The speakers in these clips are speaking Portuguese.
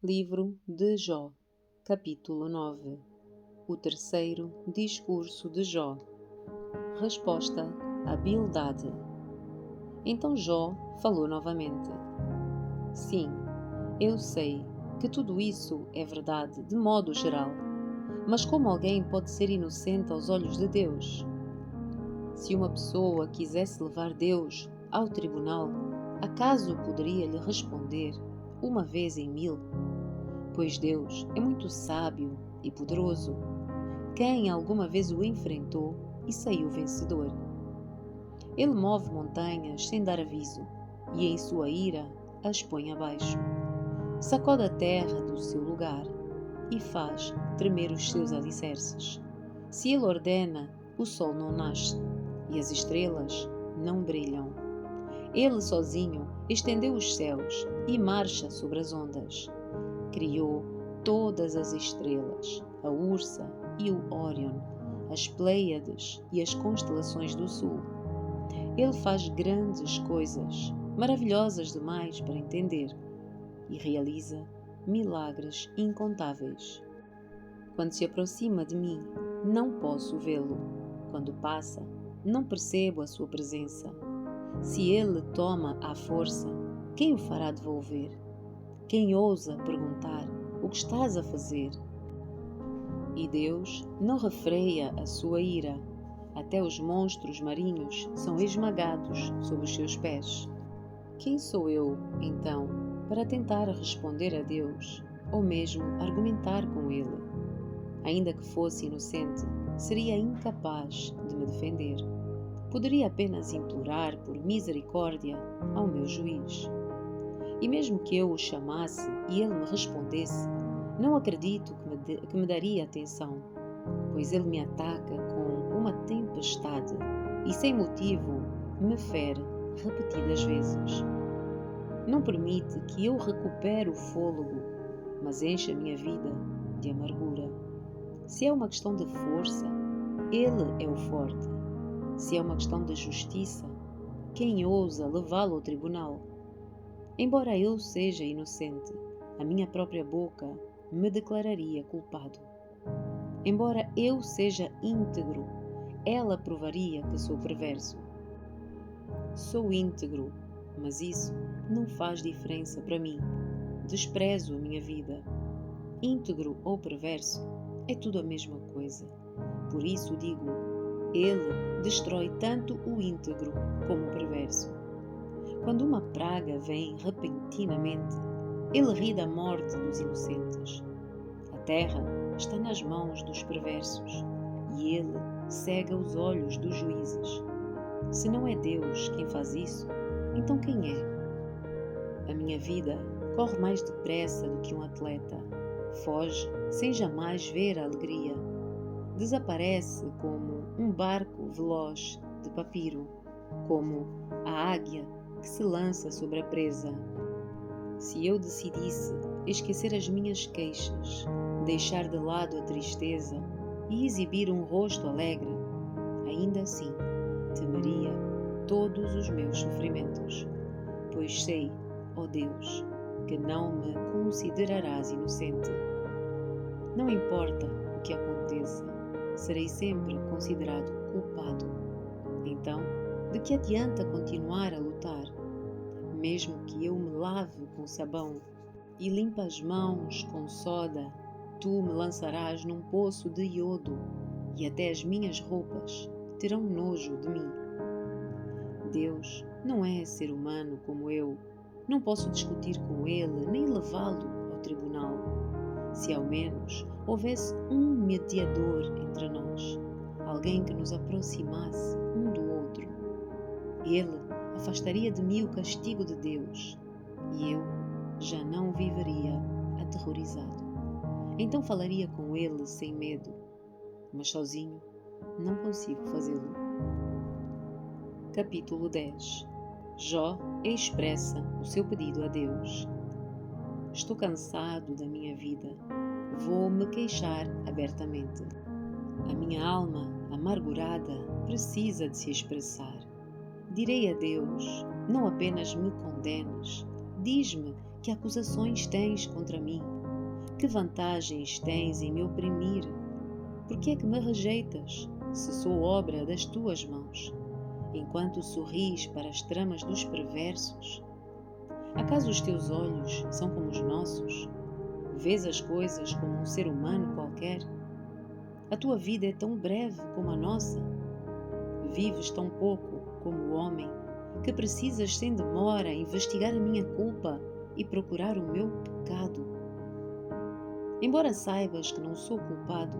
Livro de Jó, capítulo 9. O terceiro discurso de Jó. Resposta a Bildade. Então Jó falou novamente. Sim, eu sei que tudo isso é verdade de modo geral, mas como alguém pode ser inocente aos olhos de Deus? Se uma pessoa quisesse levar Deus ao tribunal, acaso poderia lhe responder uma vez em 1000? Pois Deus é muito sábio e poderoso. Quem alguma vez o enfrentou e saiu vencedor? Ele move montanhas sem dar aviso e em sua ira as põe abaixo. Sacode a terra do seu lugar e faz tremer os seus alicerces. Se ele ordena, o sol não nasce e as estrelas não brilham. Ele sozinho estendeu os céus e marcha sobre as ondas. Criou todas as estrelas, a Ursa e o Órion, as Pleiades e as constelações do sul. Ele faz grandes coisas, maravilhosas demais para entender, e realiza milagres incontáveis. Quando se aproxima de mim, não posso vê-lo. Quando passa, não percebo a sua presença. Se ele toma à força, quem o fará devolver? Quem ousa perguntar o que estás a fazer? E Deus não refreia a sua ira. Até os monstros marinhos são esmagados sob os seus pés. Quem sou eu, então, para tentar responder a Deus, ou mesmo argumentar com Ele? Ainda que fosse inocente, seria incapaz de me defender. Poderia apenas implorar por misericórdia ao meu juiz. E mesmo que eu o chamasse e ele me respondesse, não acredito que me daria atenção, pois ele me ataca com uma tempestade e sem motivo me fere repetidas vezes. Não permite que eu recupere o fôlego, mas enche a minha vida de amargura. Se é uma questão de força, ele é o forte. Se é uma questão de justiça, quem ousa levá-lo ao tribunal? Embora eu seja inocente, a minha própria boca me declararia culpado. Embora eu seja íntegro, ela provaria que sou perverso. Sou íntegro, mas isso não faz diferença para mim. Desprezo a minha vida. Íntegro ou perverso é tudo a mesma coisa. Por isso digo, ele destrói tanto o íntegro como o perverso. Quando uma praga vem repentinamente, ele ri da morte dos inocentes. A terra está nas mãos dos perversos e ele cega os olhos dos juízes. Se não é Deus quem faz isso, então quem é? A minha vida corre mais depressa do que um atleta. Foge sem jamais ver a alegria. Desaparece como um barco veloz de papiro, como a águia que se lança sobre a presa. Se eu decidisse esquecer as minhas queixas, deixar de lado a tristeza e exibir um rosto alegre, ainda assim temeria todos os meus sofrimentos, pois sei, ó Deus, que não me considerarás inocente. Não importa o que aconteça, serei sempre considerado culpado. Então, de que adianta continuar a lutar? Mesmo que eu me lave com sabão e limpe as mãos com soda, tu me lançarás num poço de iodo e até as minhas roupas terão nojo de mim. Deus não é ser humano como eu. Não posso discutir com ele nem levá-lo ao tribunal. Se ao menos houvesse um mediador entre nós, alguém que nos aproximasse um do outro, ele afastaria de mim o castigo de Deus e eu já não viveria aterrorizado. Então falaria com ele sem medo, mas sozinho não consigo fazê-lo. Capítulo 10. Jó expressa o seu pedido a Deus. Estou cansado da minha vida. Vou me queixar abertamente. A minha alma amargurada precisa de se expressar. Direi a Deus, não apenas me condenes, diz-me Que acusações tens contra mim? Que vantagens tens em me oprimir? Por que é que me rejeitas, se sou obra das tuas mãos, enquanto sorris para as tramas dos perversos? Acaso os teus olhos são como os nossos? Vês as coisas como um ser humano qualquer? A tua vida é tão breve como a nossa? Vives tão pouco como o homem, que precisas sem demora investigar a minha culpa e procurar o meu pecado. Embora saibas que não sou culpado,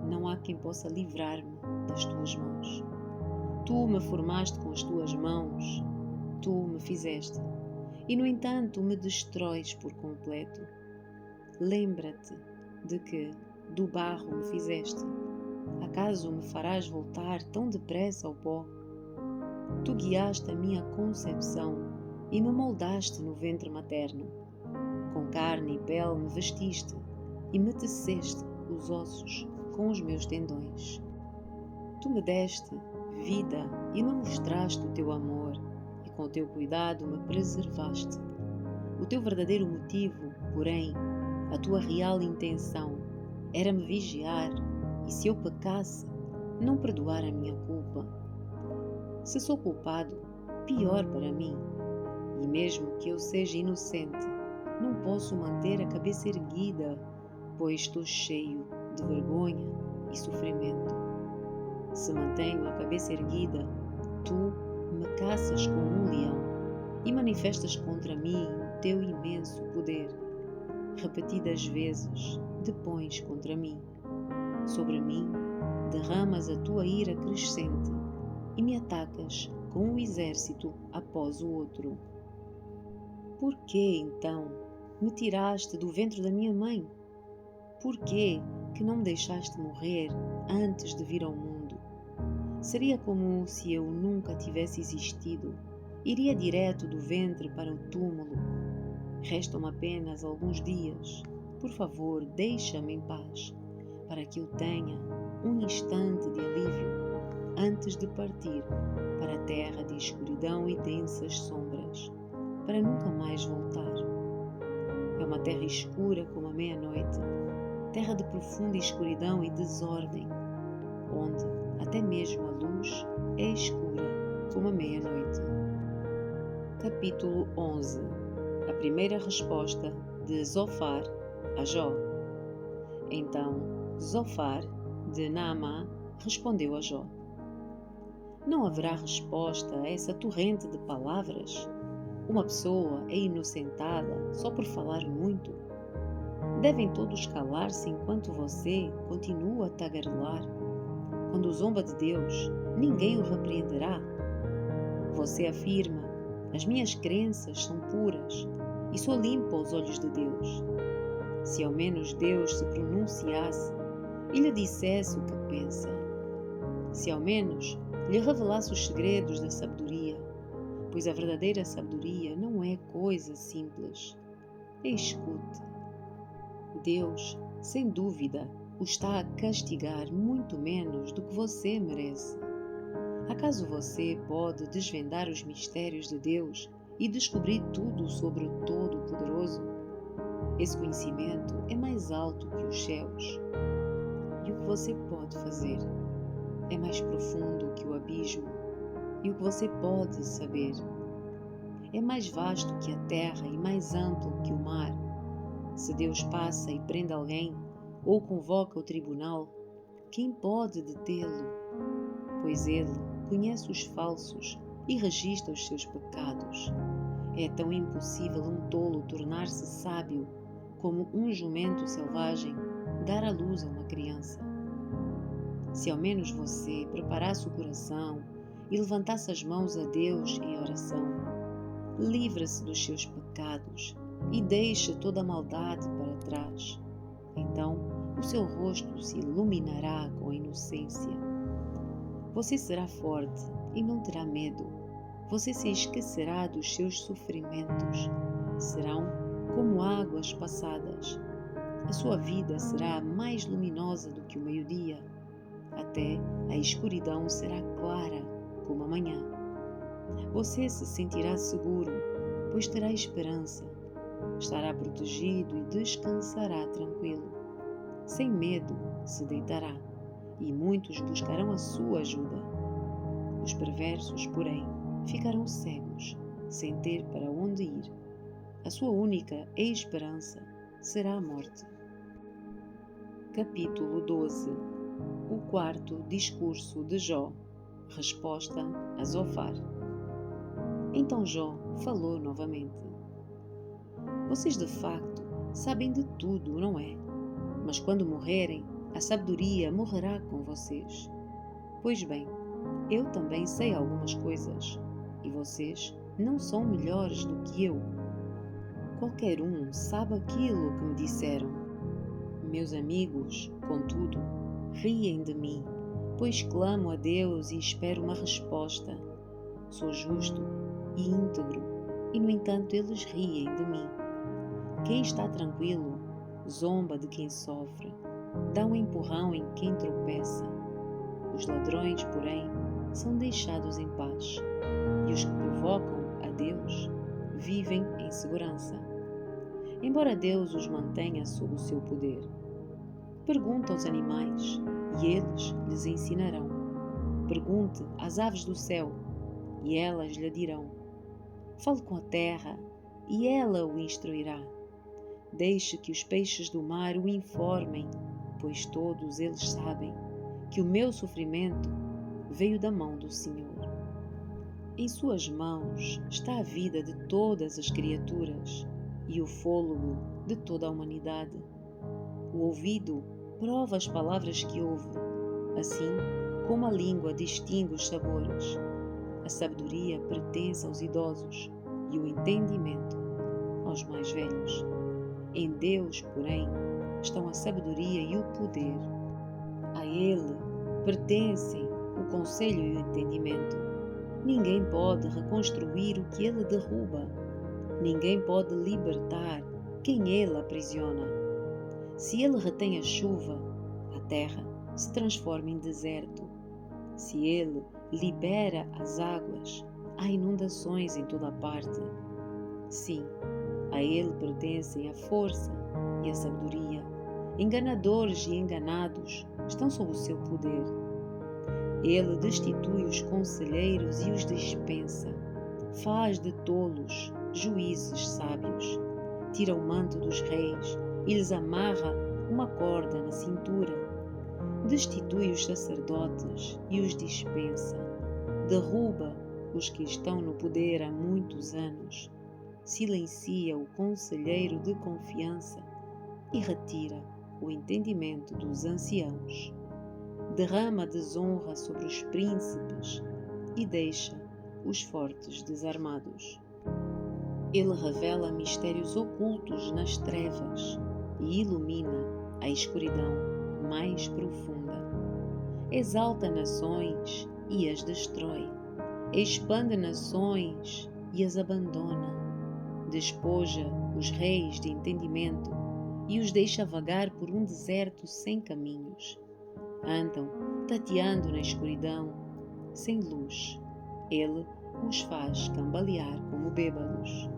não há quem possa livrar-me das tuas mãos. Tu me formaste com as tuas mãos, tu me fizeste, e no entanto me destróis por completo. Lembra-te de que do barro me fizeste. Acaso me farás voltar tão depressa ao pó? Tu guiaste a minha concepção e me moldaste no ventre materno. Com carne e pele me vestiste e me teceste os ossos com os meus tendões. Tu me deste vida e me mostraste o teu amor, e com o teu cuidado me preservaste. O teu verdadeiro motivo, porém, a tua real intenção, era me vigiar, e se eu pecasse, não perdoar a minha culpa. Se sou culpado, pior para mim, e mesmo que eu seja inocente, não posso manter a cabeça erguida, pois estou cheio de vergonha e sofrimento. Se mantenho a cabeça erguida, tu me caças como um leão e manifestas contra mim o teu imenso poder. Repetidas vezes depões contra mim. Sobre mim derramas a tua ira crescente e me atacas com um exército após o outro. Por que, então, me tiraste do ventre da minha mãe? Por que não me deixaste morrer antes de vir ao mundo? Seria como se eu nunca tivesse existido. Iria direto do ventre para o túmulo. Restam apenas alguns dias. Por favor, deixa-me em paz, para que eu tenha um instante de alívio antes de partir para a terra de escuridão e densas sombras, para nunca mais voltar. É uma terra escura como a meia-noite, terra de profunda escuridão e desordem, onde até mesmo a luz é escura como a meia-noite. Capítulo 11. A primeira resposta de Zofar a Jó. Então Zofar, de Naamá, respondeu a Jó: Não haverá resposta a essa torrente de palavras? Uma pessoa é inocentada só por falar muito? Devem todos calar-se enquanto você continua a tagarelar? Quando zomba de Deus, ninguém o repreenderá. Você afirma: as minhas crenças são puras e sou limpo aos olhos de Deus. Se ao menos Deus se pronunciasse e lhe dissesse o que pensa. Se ao menos lhe revelasse os segredos da sabedoria, pois a verdadeira sabedoria não é coisa simples. Escute. Deus, sem dúvida, o está a castigar muito menos do que você merece. Acaso você pode desvendar os mistérios de Deus e descobrir tudo sobre o Todo-Poderoso? Esse conhecimento é mais alto que os céus. E o que você pode fazer é mais profundo que o abismo. E o que você pode saber é mais vasto que a terra e mais amplo que o mar. Se Deus passa e prende alguém ou convoca o tribunal, quem pode detê-lo? Pois Ele conhece os falsos e registra os seus pecados. É tão impossível um tolo tornar-se sábio como um jumento selvagem dar à luz a uma criança. Se ao menos você preparasse o coração e levantasse as mãos a Deus em oração, livra-se dos seus pecados e deixe toda a maldade para trás. Então o seu rosto se iluminará com a inocência. Você será forte e não terá medo. Você se esquecerá dos seus sofrimentos. Serão como águas passadas. A sua vida será mais luminosa do que o meio-dia. Até a escuridão será clara como a manhã. Você se sentirá seguro, pois terá esperança. estará protegido e descansará tranquilo. Sem medo se deitará, e muitos buscarão a sua ajuda. Os perversos, porém, ficarão cegos, sem ter para onde ir. A sua única esperança será a morte. Capítulo 12. O quarto discurso de Jó. Resposta a Zofar. Então Jó falou novamente. Vocês de facto sabem de tudo, não é? Mas quando morrerem, a sabedoria morrerá com vocês. Pois bem, eu também sei algumas coisas, e vocês não são melhores do que eu. Qualquer um sabe aquilo que me disseram. Meus amigos, contudo, riem de mim, pois clamo a Deus e espero uma resposta. Sou justo e íntegro, e no entanto eles riem de mim. Quem está tranquilo zomba de quem sofre, dá um empurrão em quem tropeça. Os ladrões, porém, são deixados em paz, e os que provocam a Deus vivem em segurança, embora Deus os mantenha sob o seu poder. Pergunta aos animais, e eles lhes ensinarão. Pergunte às aves do céu, e elas lhe dirão. Fale com a terra, e ela o instruirá. Deixe que os peixes do mar o informem, pois todos eles sabem que o meu sofrimento veio da mão do Senhor. Em suas mãos está a vida de todas as criaturas e o fôlego de toda a humanidade. O ouvido prova as palavras que ouve, assim como a língua distingue os sabores. A sabedoria pertence aos idosos e o entendimento aos mais velhos. Em Deus, porém, estão a sabedoria e o poder. A Ele pertencem o conselho e o entendimento. Ninguém pode reconstruir o que Ele derruba. Ninguém pode libertar quem Ele aprisiona. Se Ele retém a chuva, a terra se transforma em deserto. Se Ele libera as águas, há inundações em toda a parte. Sim, a Ele pertencem a força e a sabedoria. Enganadores e enganados estão sob o seu poder. Ele destitui os conselheiros e os dispensa. Faz de tolos juízes sábios. Tira o manto dos reis e lhes amarra uma corda na cintura. Destitui os sacerdotes e os dispensa. Derruba os que estão no poder há muitos anos. Silencia o conselheiro de confiança e retira o entendimento dos anciãos. Derrama desonra sobre os príncipes e deixa os fortes desarmados. Ele revela mistérios ocultos nas trevas e ilumina a escuridão mais profunda. Exalta nações e as destrói. Expande nações e as abandona. Despoja os reis de entendimento e os deixa vagar por um deserto sem caminhos. Andam tateando na escuridão, sem luz. Ele os faz cambalear como bêbados.